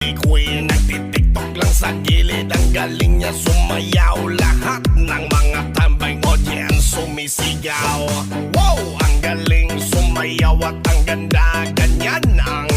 Queen, nagtitiktok lang sa gilid. Ang galing niya sumayaw. Lahat ng mga tambay audience sumisigaw. Wow, ang galing sumayaw at ang ganda. Ganyan ang